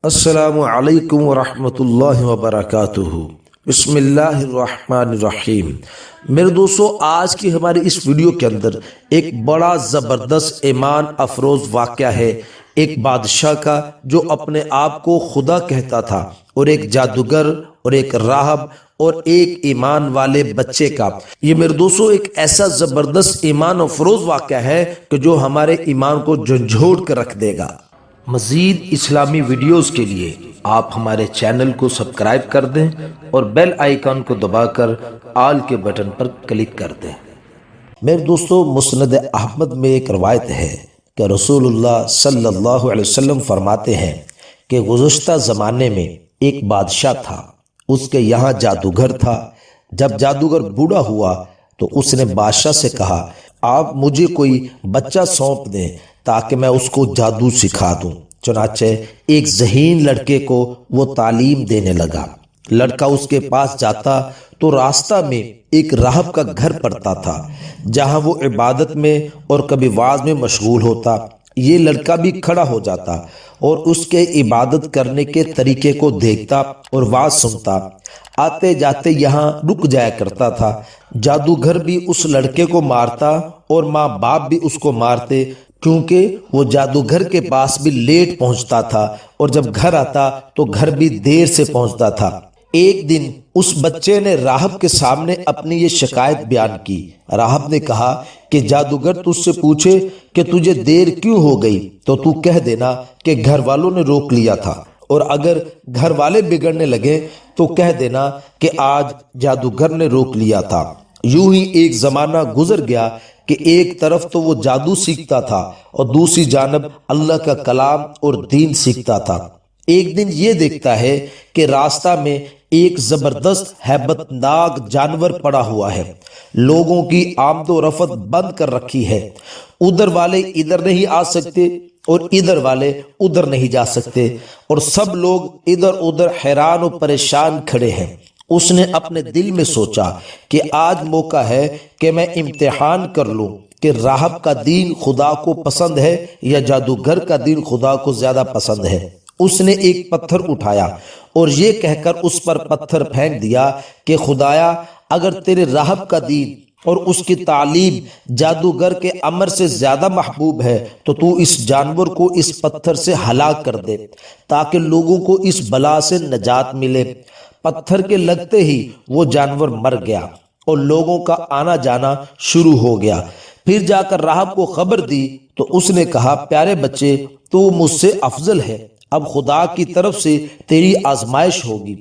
السلام علیکم ورحمۃ اللہ وبرکاتہ۔ بسم اللہ الرحمن الرحیم۔ میرے دوستو، آج کی ہماری اس ویڈیو کے اندر ایک بڑا زبردست ایمان افروز واقعہ ہے، ایک بادشاہ کا جو اپنے آپ کو خدا کہتا تھا، اور ایک جادوگر اور ایک راہب اور ایک ایمان والے بچے کا۔ یہ میرے دوستو ایک ایسا زبردست ایمان افروز واقعہ ہے کہ جو ہمارے ایمان کو جھنجھوڑ کر رکھ دے گا۔ مزید اسلامی ویڈیوز کے لیے آپ ہمارے چینل کو سبسکرائب کر دیں اور بیل آئیکن کو دبا کر آل کے بٹن پر کلک کر دیں۔ میرے دوستو، مسند احمد میں ایک روایت ہے کہ رسول اللہ صلی اللہ علیہ وسلم فرماتے ہیں کہ گزشتہ زمانے میں ایک بادشاہ تھا، اس کے یہاں جادوگر تھا۔ جب جادوگر بوڑھا ہوا تو اس نے بادشاہ سے کہا، آپ مجھے کوئی بچہ سونپ دیں تاکہ میں اس کو جادو سکھا دوں۔ چنانچہ ایک ذہین لڑکے کو وہ تعلیم دینے لگا۔ لڑکا اس کے پاس جاتا تو راستہ میں ایک راہب کا گھر پڑتا تھا، جہاں وہ عبادت میں اور کبھی واعظ میں مشغول ہوتا۔ یہ لڑکا بھی کھڑا ہو جاتا اور اس کے عبادت کرنے کے طریقے کو دیکھتا اور واعظ سنتا۔ آتے جاتے یہاں رک جایا کرتا تھا۔ جادوگر بھی اس لڑکے کو مارتا اور ماں باپ بھی اس کو مارتے، کیونکہ وہ جادوگر کے پاس بھی لیٹ پہنچتا تھا اور جب گھر آتا تو گھر بھی دیر سے پہنچتا تھا۔ ایک دن اس بچے نے راہب کے سامنے اپنی یہ شکایت بیان کی۔ راہب نے کہا کہ جادوگر تجھ سے پوچھے کہ تجھے دیر کیوں ہو گئی تو تو کہہ دینا کہ گھر والوں نے روک لیا تھا، اور اگر گھر والے بگڑنے لگے تو کہہ دینا کہ آج جادوگر نے روک لیا تھا۔ یوں ہی ایک زمانہ گزر گیا کہ ایک طرف تو وہ جادو سیکھتا تھا اور دوسری جانب اللہ کا کلام اور دین سیکھتا تھا۔ ایک دن یہ دیکھتا ہے کہ راستہ میں ایک زبردست ہیبت ناک جانور پڑا ہوا ہے۔ لوگوں کی آمد و رفت بند کر رکھی ہے۔ ادھر والے ادھر نہیں آ سکتے اور ادھر والے ادھر نہیں جا سکتے، اور سب لوگ ادھر ادھر حیران و پریشان کھڑے ہیں۔ اس نے اپنے دل میں سوچا کہ آج موقع ہے کہ میں امتحان کر لوں کہ راہب کا دین خدا کو پسند ہے یا جادوگر کا دین خدا کو زیادہ پسند ہے۔ اس نے ایک پتھر اٹھایا اور یہ کہہ کر اس پر پتھر پھینک دیا کہ خدایا، اگر تیرے راہب کا دین اور اس کی تعلیم جادوگر کے امر سے زیادہ محبوب ہے تو تو اس جانور کو اس پتھر سے ہلاک کر دے تاکہ لوگوں کو اس بلا سے نجات ملے۔ پتھر کے لگتے ہی وہ جانور مر گیا اور لوگوں کا آنا جانا شروع ہو گیا۔ پھر جا کر راہب کو خبر دی تو اس نے کہا، پیارے بچے، تو مجھ سے افضل ہے، اب خدا کی طرف سے تیری آزمائش ہوگی۔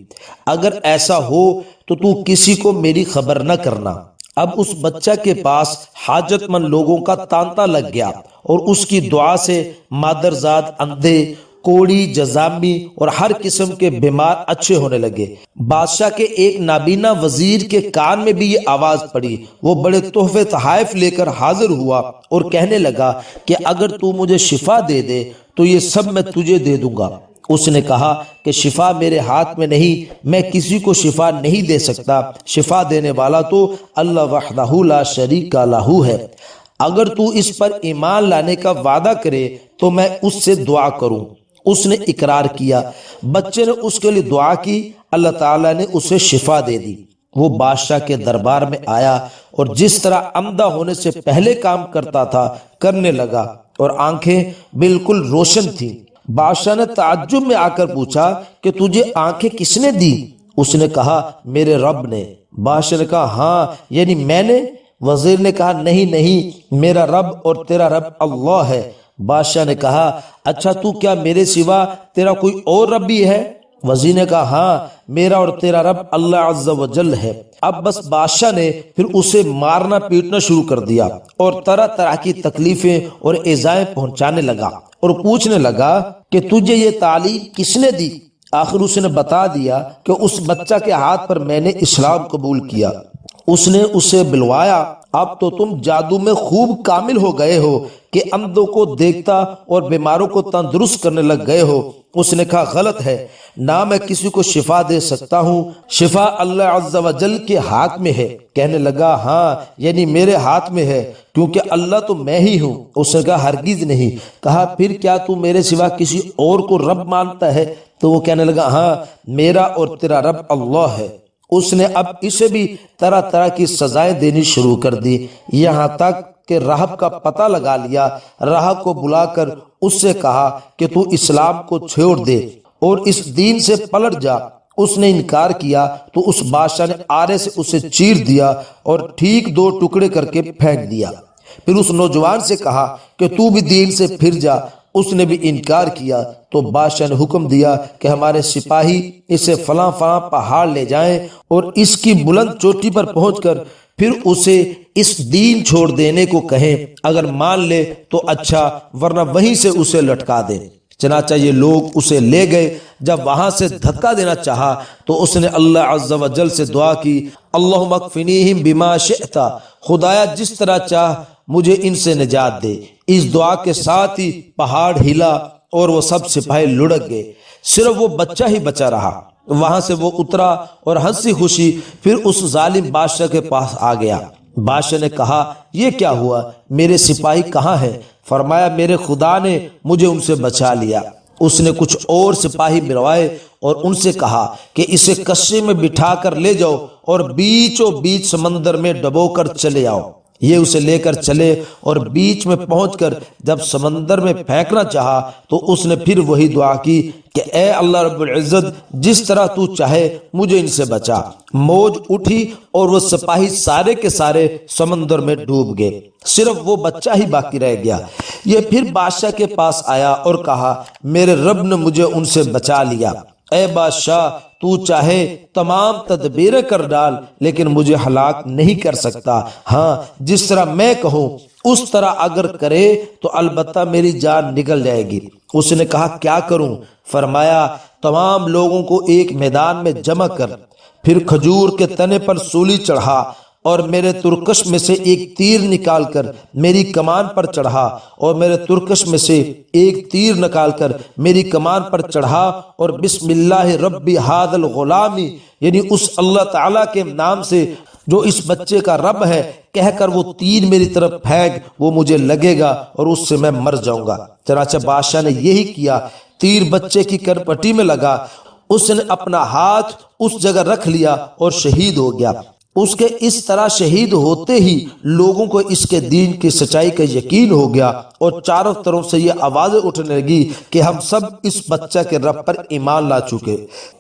اگر ایسا ہو تو کسی کو میری خبر نہ کرنا۔ اب اس بچہ کے پاس حاجت مند لوگوں کا تانتا لگ گیا اور اس کی دعا سے مادرزاد، اندھے، کوڑی، جزامی اور ہر قسم کے بیمار اچھے ہونے لگے۔ بادشاہ کے ایک نابینا وزیر کے کان میں بھی یہ آواز پڑی۔ وہ بڑے تحفے تحائف لے کر حاضر ہوا اور کہنے لگا کہ اگر تو مجھے شفا دے دے تو یہ سب میں تجھے دے دوں گا۔ اس نے کہا کہ شفا میرے ہاتھ میں نہیں، میں کسی کو شفا نہیں دے سکتا۔ شفا دینے والا تو اللہ وحدہ لا شریک لہ ہے۔ اگر تو اس پر ایمان لانے کا وعدہ کرے تو میں اس سے دعا کروں۔ اس نے اقرار کیا۔ بچے نے اس کے لیے دعا کی، اللہ تعالیٰ نے اسے شفا دے دی۔ وہ بادشاہ کے دربار میں آیا اور جس طرح عمدہ ہونے سے پہلے کام کرتا تھا کرنے لگا، اور آنکھیں بالکل روشن تھیں۔ بادشاہ نے تعجب میں آ کر پوچھا کہ تجھے آنکھیں کس نے دی؟ اس نے کہا، میرے رب نے۔ بادشاہ نے کہا، ہاں یعنی میں نے؟ وزیر نے کہا، نہیں، میرا رب اور تیرا رب اللہ ہے۔ بادشاہ نے کہا، اچھا تو کیا میرے سوا تیرا کوئی اور رب بھی ہے؟ وزیر نے کہا، ہاں میرا اور تیرا رب اللہ عز و جل ہے۔ اب بس بادشاہ نے پھر اسے مارنا پیٹنا شروع کر دیا اور طرح طرح کی تکلیفیں اور ایذائیں پہنچانے لگا اور پوچھنے لگا کہ تجھے یہ تعلیم کس نے دی؟ آخر اس نے بتا دیا کہ اس بچہ کے ہاتھ پر میں نے اسلام قبول کیا۔ اس نے اسے بلوایا، اب تو تم جادو میں خوب کامل ہو گئے ہو کہ اندھوں کو دیکھتا اور بیماروں کو تندرست کرنے لگ گئے ہو۔ اس نے کہا غلط ہے، نہ میں کسی کو شفا دے سکتا ہوں، شفا اللہ عز و جل کے ہاتھ میں ہے۔ کہنے لگا ہاں یعنی میرے ہاتھ میں ہے، کیونکہ اللہ تو میں ہی ہوں۔ اس نے کہا ہرگز نہیں۔ کہا پھر کیا تو میرے سوا کسی اور کو رب مانتا ہے؟ تو وہ کہنے لگا ہاں میرا اور تیرا رب اللہ ہے۔ اس نے اب اسے بھی طرح طرح کی سزائیں دینی شروع کر دی، یہاں تک کہ راہب کا پتہ لگا لیا۔ راہب کو بلا کر اس سے کہا کہ تو اسلام کو چھوڑ دے اور اس دین سے پلٹ جا۔ اس نے انکار کیا تو اس بادشاہ نے آرے سے اسے چیر دیا اور ٹھیک 2 ٹکڑے کر کے پھینک دیا۔ پھر اس نوجوان سے کہا کہ تو بھی دین سے پھر جا۔ اس نے بھی انکار کیا تو بادشاہ نے حکم دیا کہ ہمارے سپاہی اسے فلاں فلاں پہاڑ لے جائیں اور اس کی بلند چوٹی پر پہنچ کر پھر اسے اس دین چھوڑ دینے کو کہیں، اگر مان لے تو اچھا ورنہ وہیں سے اسے لٹکا دیں۔ چنانچہ یہ لوگ اسے لے گئے۔ جب وہاں سے دھکا دینا چاہا تو اس نے اللہ عز و جل سے دعا کی، اللہم اکفنیہم بما شئت، خدایا جس طرح چاہ مجھے ان سے نجات دے۔ اس دعا کے ساتھ ہی پہاڑ ہلا اور وہ سب سپاہی لڑک گئے، صرف وہ بچہ ہی بچا رہا۔ وہاں سے وہ اترا اور ہنسی خوشی پھر اس ظالم بادشاہ کے پاس آ گیا۔ بادشاہ نے کہا یہ کیا ہوا، میرے سپاہی کہاں ہیں؟ فرمایا میرے خدا نے مجھے ان سے بچا لیا۔ اس نے کچھ اور سپاہی بلوائے اور ان سے کہا کہ اسے کشتی میں بٹھا کر لے جاؤ اور بیچوں بیچ سمندر میں ڈبو کر چلے آؤ۔ یہ اسے لے کر چلے اور بیچ میں پہنچ کر جب سمندر میں پھینکنا چاہا تو اس نے پھر وہی دعا کی کہ اے اللہ رب العزت جس طرح تو چاہے مجھے ان سے بچا۔ موج اٹھی اور وہ سپاہی سارے کے سارے سمندر میں ڈوب گئے، صرف وہ بچہ ہی باقی رہ گیا۔ یہ پھر بادشاہ کے پاس آیا اور کہا میرے رب نے مجھے ان سے بچا لیا۔ اے بادشاہ تو چاہے تمام تدبیریں کر ڈال لیکن مجھے ہلاک نہیں کر سکتا، ہاں جس طرح میں کہوں اس طرح اگر کرے تو البتہ میری جان نکل جائے گی۔ اس نے کہا کیا کروں؟ فرمایا تمام لوگوں کو ایک میدان میں جمع کر، پھر کھجور کے تنے پر سولی چڑھا اور میرے ترکش میں سے ایک تیر نکال کر میری کمان پر چڑھا اور میرے ترکش میں سے ایک تیر نکال کر میری کمان پر چڑھا اور بسم اللہ ربی ھذا الغلامی یعنی اس اللہ تعالیٰ کے نام سے جو اس بچے کا رب ہے کہہ کر وہ تیر میری طرف پھینک، وہ مجھے لگے گا اور اس سے میں مر جاؤں گا۔ چنانچہ بادشاہ نے یہی کیا، تیر بچے کی کرپٹی میں لگا، اس نے اپنا ہاتھ اس جگہ رکھ لیا اور شہید ہو گیا۔ اس کے اس طرح شہید ہوتے ہی لوگوں کو اس کے دین کی سچائی کا یقین ہو گیا اور چاروں طرف سے یہ آوازیں اٹھنے لگی کہ ہم سب اس بچہ کے رب پر ایمان لا چکے۔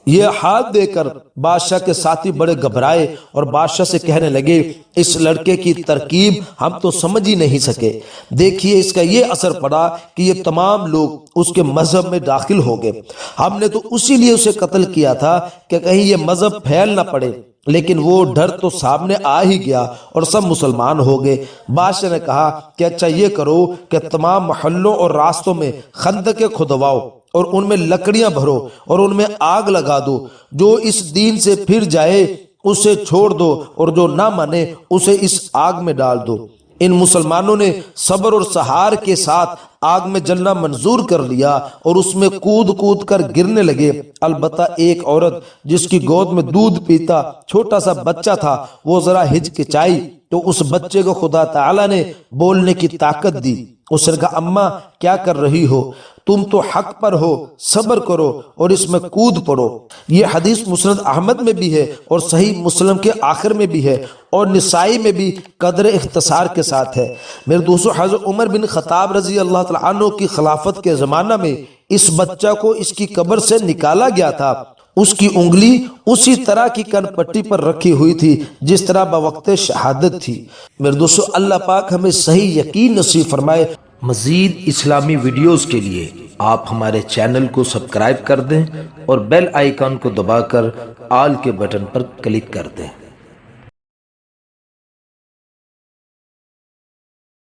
یہ ہاتھ دے کر بادشاہ کے ساتھی بڑے گھبرائے اور بادشاہ سے کہنے لگے اس لڑکے کی ترکیب ہم تو سمجھ ہی نہیں سکے، دیکھیے اس کا یہ اثر پڑا کہ یہ تمام لوگ اس کے مذہب میں داخل ہو گئے۔ ہم نے تو اسی لیے اسے قتل کیا تھا کہ کہیں یہ مذہب پھیل نہ پڑے، لیکن وہ ڈر تو سامنے آ ہی گیا اور سب مسلمان ہو گئے۔ بادشاہ نے کہا کہ اچھا یہ کرو کہ تمام محلوں اور راستوں میں خندقیں کھدواؤ اور ان میں لکڑیاں بھرو اور ان میں آگ لگا دو، جو اس دین سے پھر جائے اسے چھوڑ دو اور جو نہ مانے اسے اس آگ میں ڈال دو۔ ان مسلمانوں نے صبر اور سہار کے ساتھ آگ میں جلنا منظور کر لیا اور اس میں کود کود کر گرنے لگے، البتہ ایک عورت جس کی گود میں دودھ پیتا چھوٹا سا بچہ تھا وہ ذرا ہچکچائی تو اس بچے کو خدا تعالیٰ نے بولنے کی طاقت دی۔ اس نے کہا اماں کیا کر رہی ہو، تم تو حق پر ہو، صبر کرو اور اس میں کود پڑو۔ یہ حدیث مسند احمد میں بھی ہے اور صحیح مسلم کے آخر میں بھی ہے اور نسائی میں بھی قدر اختصار کے ساتھ ہے۔ میرے دوستو حضرت عمر بن خطاب رضی اللہ تعالیٰ عنہ کی خلافت کے زمانہ میں اس بچہ کو اس کی قبر سے نکالا گیا تھا، اس کی انگلی اسی طرح کی کن پٹی پر رکھی ہوئی تھی جس طرح بوقت شہادت تھی۔ میرے دوستو اللہ پاک ہمیں صحیح یقین نصیب فرمائے۔ مزید اسلامی ویڈیوز کے لیے آپ ہمارے چینل کو سبسکرائب کر دیں اور بیل آئیکن کو دبا کر آل کے بٹن پر کلک کر دیں۔